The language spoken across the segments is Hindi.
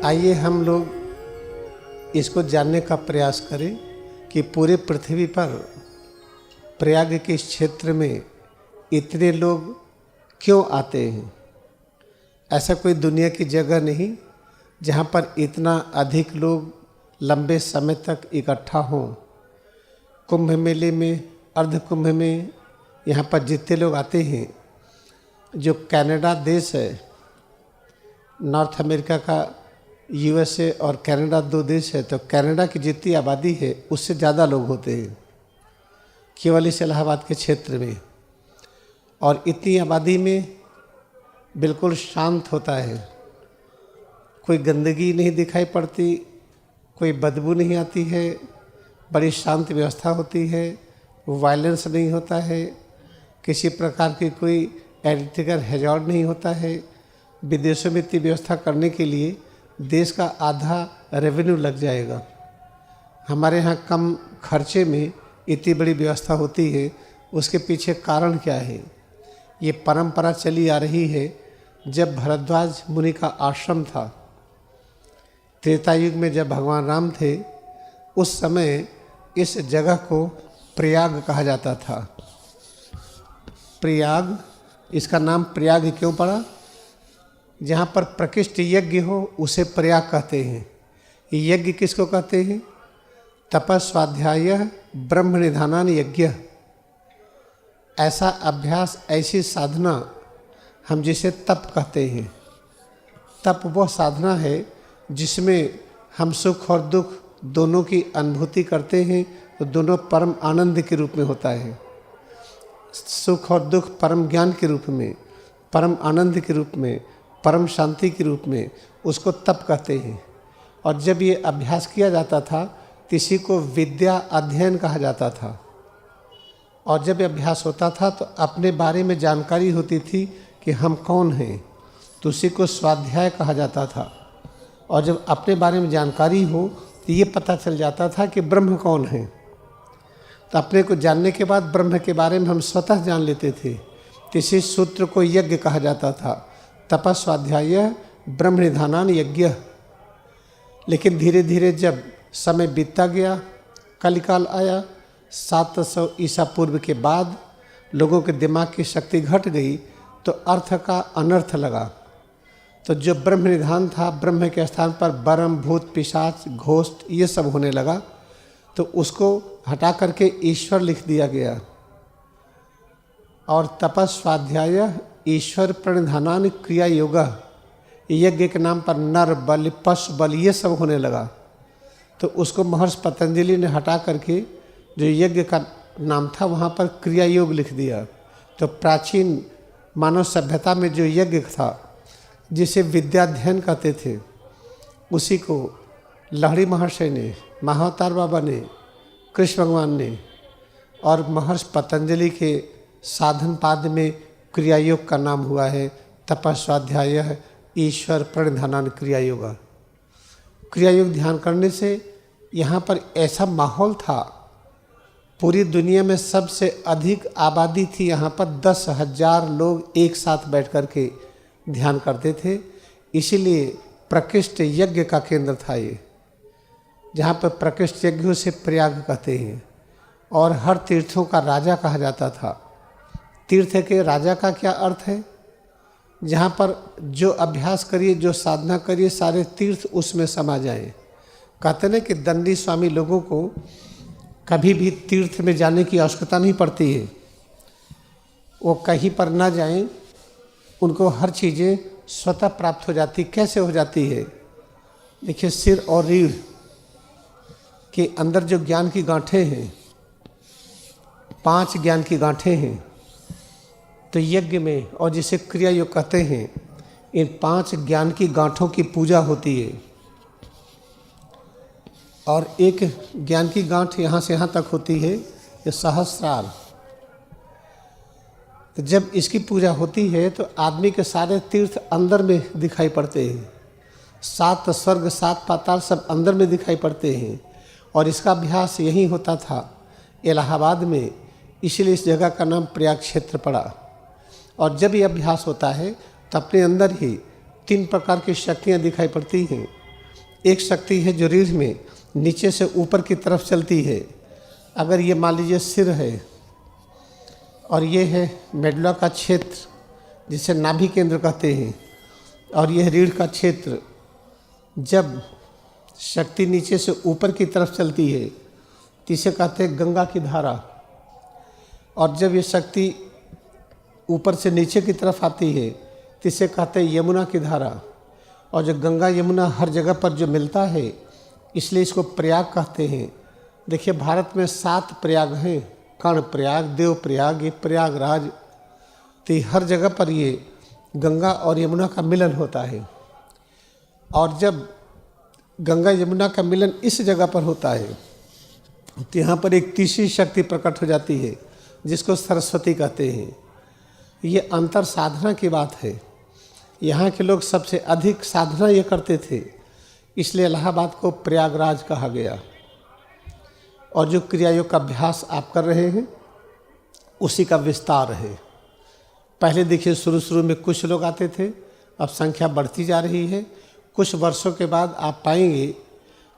आइए हम लोग इसको जानने का प्रयास करें कि पूरे पृथ्वी पर प्रयाग के इस क्षेत्र में इतने लोग क्यों आते हैं। ऐसा कोई दुनिया की जगह नहीं जहाँ पर इतना अधिक लोग लंबे समय तक इकट्ठा हों। कुंभ मेले में, अर्ध कुंभ में यहाँ पर जितने लोग आते हैं, जो कनाडा देश है, नॉर्थ अमेरिका का यूएसए और कनाडा दो देश है, तो कनाडा की जितनी आबादी है उससे ज़्यादा लोग होते हैं केवल इस इलाहाबाद के क्षेत्र में। और इतनी आबादी में बिल्कुल शांत होता है, कोई गंदगी नहीं दिखाई पड़ती, कोई बदबू नहीं आती है, बड़ी शांत व्यवस्था होती है, वायलेंस नहीं होता है, किसी प्रकार की कोई एलिटिकल हैजार्ड नहीं होता है। विदेशों में इतनी व्यवस्था करने के लिए देश का आधा रेवेन्यू लग जाएगा। हमारे यहाँ कम खर्चे में इतनी बड़ी व्यवस्था होती है, उसके पीछे कारण क्या है? ये परंपरा चली आ रही है। जब भरद्वाज मुनि का आश्रम था, त्रेता युग में जब भगवान राम थे, उस समय इस जगह को प्रयाग कहा जाता था। प्रयाग, इसका नाम प्रयाग क्यों पड़ा? जहाँ पर प्रकृष्ट यज्ञ हो उसे प्रयाग कहते हैं। यज्ञ किसको कहते हैं? तपस्वाध्याय ब्रह्म निधानान यज्ञ। ऐसा अभ्यास, ऐसी साधना हम जिसे तप कहते हैं। तप वह साधना है जिसमें हम सुख और दुख दोनों की अनुभूति करते हैं, तो दोनों परम आनंद के रूप में होता है। सुख और दुख परम ज्ञान के रूप में, परम आनंद के रूप में, परम शांति के रूप में, उसको तप कहते हैं। और जब ये अभ्यास किया जाता था तो इसी को विद्या अध्ययन कहा जाता था। और जब ये अभ्यास होता था तो अपने बारे में जानकारी होती थी कि हम कौन हैं, तो उसी को स्वाध्याय कहा जाता था। और जब अपने बारे में जानकारी हो तो ये पता चल जाता था कि ब्रह्म कौन है। तो अपने को जानने के बाद ब्रह्म के बारे में हम स्वतः जान लेते थे। तो इसी सूत्र को यज्ञ कहा जाता था, तपस्वाध्याय ब्रह्म निधानान यज्ञ। लेकिन धीरे धीरे जब समय बीतता गया, कलिकाल आया, 700 ईसा पूर्व के बाद लोगों के दिमाग की शक्ति घट गई, तो अर्थ का अनर्थ लगा। तो जो ब्रह्म निधान था, ब्रह्म के स्थान पर ब्रह्म, भूत, पिशाच, घोस्ट ये सब होने लगा। तो उसको हटा करके ईश्वर लिख दिया गया। और तपस्वाध्याय ईश्वर प्रणिधानान क्रिया योगा, यज्ञ के नाम पर नर बल, पशु बल ये सब होने लगा। तो उसको महर्षि पतंजलि ने हटा करके जो यज्ञ का नाम था वहाँ पर क्रिया योग लिख दिया। तो प्राचीन मानव सभ्यता में जो यज्ञ था, जिसे विद्याध्ययन कहते थे, उसी को लहड़ी महर्षि ने, महाअवतार बाबा ने, कृष्ण भगवान ने और महर्षि पतंजलि के साधन पाद में क्रिया योग का नाम हुआ है तपस्वाध्याय ईश्वर प्रणिधानान क्रिया योगा। क्रिया योग ध्यान करने से यहाँ पर ऐसा माहौल था, पूरी दुनिया में सबसे अधिक आबादी थी। यहाँ पर 10,000 लोग एक साथ बैठ कर के ध्यान करते थे। इसीलिए प्रकृष्ट यज्ञ का केंद्र था ये, जहाँ पर प्रकृष्ट यज्ञों से प्रयाग कहते हैं। और हर तीर्थों का राजा कहा जाता था। तीर्थ के राजा का क्या अर्थ है? जहाँ पर जो अभ्यास करिए, जो साधना करिए, सारे तीर्थ उसमें समा जाएं। कहते हैं कि दंडी स्वामी लोगों को कभी भी तीर्थ में जाने की आवश्यकता नहीं पड़ती है। वो कहीं पर ना जाएं, उनको हर चीज़ें स्वतः प्राप्त हो जाती। कैसे हो जाती है? देखिए, सिर और रीढ़ के अंदर जो ज्ञान की गांठें हैं, 5 ज्ञान की गांठें हैं। तो यज्ञ में, और जिसे क्रिया योग कहते हैं, इन 5 ज्ञान की गांठों की पूजा होती है। और एक ज्ञान की गांठ यहाँ से यहाँ तक होती है, ये सहस्रार। तो जब इसकी पूजा होती है तो आदमी के सारे तीर्थ अंदर में दिखाई पड़ते हैं। 7 स्वर्ग 7 पाताल सब अंदर में दिखाई पड़ते हैं। और इसका अभ्यास यहीं होता था, इलाहाबाद में। इसलिए इस जगह का नाम प्रयाग क्षेत्र पड़ा। और जब ये अभ्यास होता है तो अपने अंदर ही 3 प्रकार की शक्तियाँ दिखाई पड़ती हैं। एक शक्ति है जो रीढ़ में नीचे से ऊपर की तरफ चलती है। अगर ये मान लीजिए सिर है और ये है मेडुला का क्षेत्र जिसे नाभि केंद्र कहते हैं, और यह रीढ़ का क्षेत्र, जब शक्ति नीचे से ऊपर की तरफ चलती है तो इसे कहते हैं गंगा की धारा। और जब ये शक्ति ऊपर से नीचे की तरफ आती है तो इसे कहते हैं यमुना की धारा। और जो गंगा यमुना हर जगह पर जो मिलता है, इसलिए इसको प्रयाग कहते हैं। देखिए भारत में 7 प्रयाग हैं, कर्ण प्रयाग, देव प्रयाग, ये प्रयागराज। तो हर जगह पर ये गंगा और यमुना का मिलन होता है। और जब गंगा यमुना का मिलन इस जगह पर होता है तो यहाँ पर एक तीसरी शक्ति प्रकट हो जाती है जिसको सरस्वती कहते हैं। ये अंतर साधना की बात है। यहाँ के लोग सबसे अधिक साधना ये करते थे, इसलिए इलाहाबाद को प्रयागराज कहा गया। और जो क्रियायोग का अभ्यास आप कर रहे हैं उसी का विस्तार है। पहले देखिए शुरू में कुछ लोग आते थे, अब संख्या बढ़ती जा रही है। कुछ वर्षों के बाद आप पाएंगे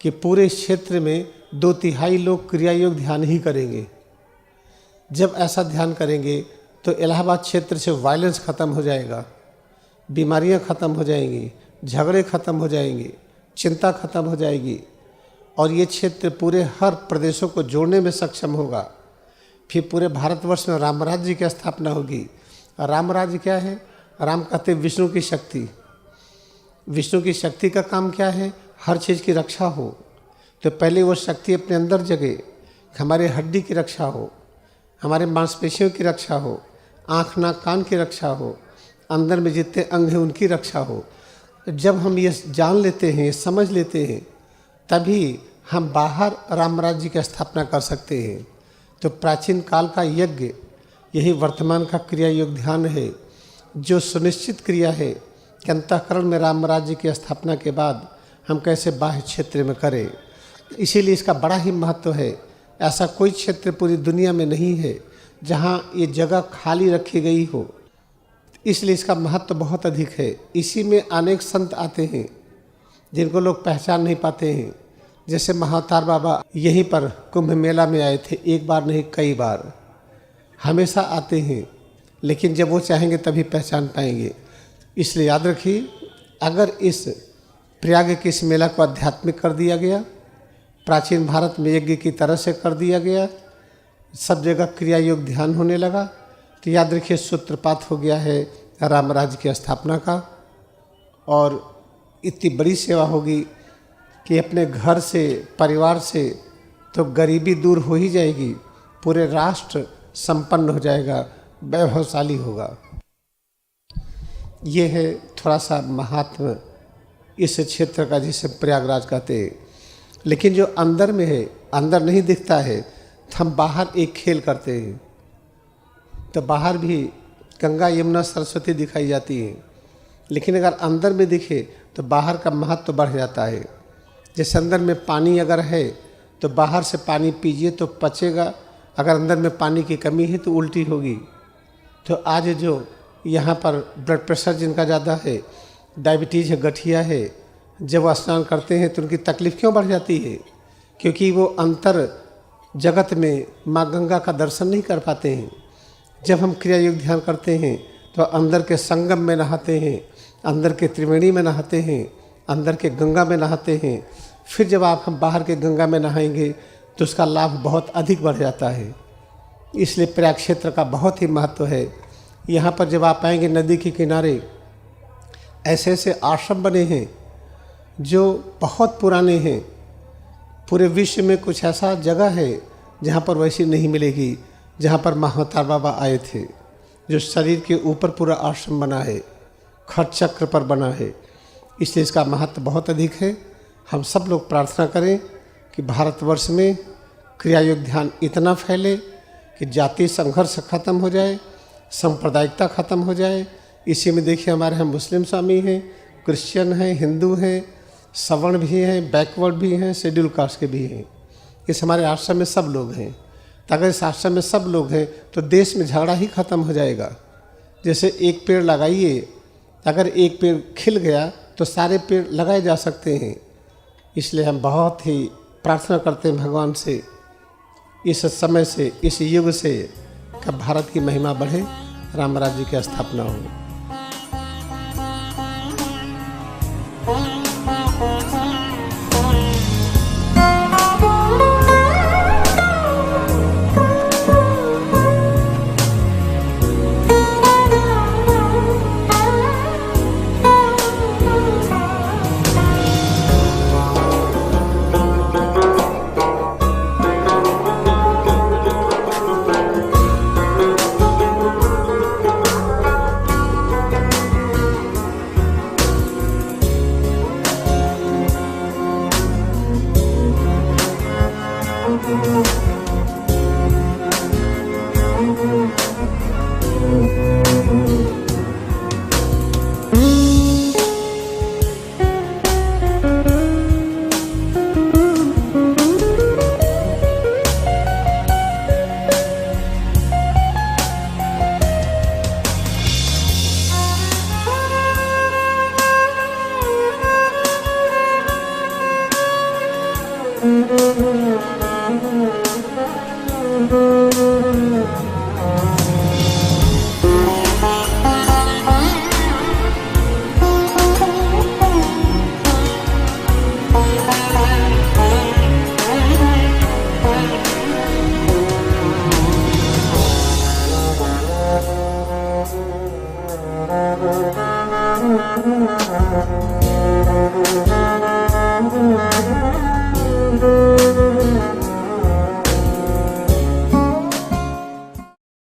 कि पूरे क्षेत्र में 2/3 लोग क्रियायोग ध्यान ही करेंगे। जब ऐसा ध्यान करेंगे तो इलाहाबाद क्षेत्र से वायलेंस ख़त्म हो जाएगा, बीमारियां ख़त्म हो जाएंगी, झगड़े ख़त्म हो जाएंगे, चिंता ख़त्म हो जाएगी। और ये क्षेत्र पूरे हर प्रदेशों को जोड़ने में सक्षम होगा। फिर पूरे भारतवर्ष में राम राज्य की स्थापना होगी। राम राज्य क्या है? राम कहते विष्णु की शक्ति। विष्णु की शक्ति का काम क्या है? हर चीज़ की रक्षा हो। तो पहले वो शक्ति अपने अंदर जगे, हमारे हड्डी की रक्षा हो, हमारे मांसपेशियों की रक्षा हो, आँख नाक कान की रक्षा हो, अंदर में जितने अंग हैं उनकी रक्षा हो। जब हम ये जान लेते हैं, समझ लेते हैं, तभी हम बाहर राम राज्य की स्थापना कर सकते हैं। तो प्राचीन काल का यज्ञ यही वर्तमान का क्रिया योग ध्यान है, जो सुनिश्चित क्रिया है कि अंतःकरण में राम राज्य की स्थापना के बाद हम कैसे बाह्य क्षेत्र में करें। इसीलिए इसका बड़ा ही महत्व है। ऐसा कोई क्षेत्र पूरी दुनिया में नहीं है जहाँ ये जगह खाली रखी गई हो, इसलिए इसका महत्व बहुत अधिक है। इसी में अनेक संत आते हैं जिनको लोग पहचान नहीं पाते हैं। जैसे महाअवतार बाबा यहीं पर कुंभ मेला में आए थे, एक बार नहीं कई बार, हमेशा आते हैं, लेकिन जब वो चाहेंगे तभी पहचान पाएंगे। इसलिए याद रखिए, अगर इस प्रयाग के इस मेला को आध्यात्मिक कर दिया गया, प्राचीन भारत में यज्ञ की तरह से कर दिया गया, सब जगह क्रिया योग ध्यान होने लगा, तो याद रखिए सूत्रपात हो गया है राम राज्य की स्थापना का। और इतनी बड़ी सेवा होगी कि अपने घर से, परिवार से तो गरीबी दूर हो ही जाएगी, पूरे राष्ट्र संपन्न हो जाएगा, वैभवशाली होगा। ये है थोड़ा सा महात्मा इस क्षेत्र का, जिसे प्रयागराज कहते हैं। लेकिन जो अंदर में है, अंदर नहीं दिखता है, तो हम बाहर एक खेल करते हैं, तो बाहर भी गंगा यमुना सरस्वती दिखाई जाती है। लेकिन अगर अंदर में दिखे तो बाहर का महत्व बढ़ जाता है। जैसे अंदर में पानी अगर है तो बाहर से पानी पीजिए तो पचेगा, अगर अंदर में पानी की कमी है तो उल्टी होगी। तो आज जो यहाँ पर ब्लड प्रेशर जिनका ज़्यादा है, डायबिटीज़ है, गठिया है, जब वो स्नान करते हैं तो उनकी तकलीफ़ क्यों बढ़ जाती है? क्योंकि वो अंतर जगत में माँ गंगा का दर्शन नहीं कर पाते हैं। जब हम क्रिया योग ध्यान करते हैं तो अंदर के संगम में नहाते हैं, अंदर के त्रिवेणी में नहाते हैं, अंदर के गंगा में नहाते हैं। फिर जब हम बाहर के गंगा में नहाएंगे तो उसका लाभ बहुत अधिक बढ़ जाता है। इसलिए प्रयाग क्षेत्र का बहुत ही महत्व है। यहाँ पर जब आप आएंगे, नदी के किनारे ऐसे ऐसे आश्रम बने हैं जो बहुत पुराने हैं। पूरे विश्व में कुछ ऐसा जगह है जहाँ पर वैसी नहीं मिलेगी, जहाँ पर महाअवतार बाबा आए थे। जो शरीर के ऊपर पूरा आश्रम बना है, खट चक्र पर बना है, इसलिए इसका महत्व बहुत अधिक है। हम सब लोग प्रार्थना करें कि भारतवर्ष में क्रिया योग ध्यान इतना फैले कि जाति संघर्ष खत्म हो जाए, सांप्रदायिकता खत्म हो जाए। इसी में देखिए हमारे यहाँ मुस्लिम स्वामी हैं, क्रिश्चियन हैं, हिंदू हैं, सवर्ण भी हैं, बैकवर्ड भी हैं, शेड्यूल कास्ट के भी हैं। इस हमारे आश्रम में सब लोग हैं। तो अगर इस आश्रम में सब लोग हैं तो देश में झगड़ा ही खत्म हो जाएगा। जैसे एक पेड़ लगाइए, अगर एक पेड़ खिल गया तो सारे पेड़ लगाए जा सकते हैं। इसलिए हम बहुत ही प्रार्थना करते हैं भगवान से, इस समय से, इस युग से कि भारत की महिमा बढ़े, राम राज्य की स्थापना हो।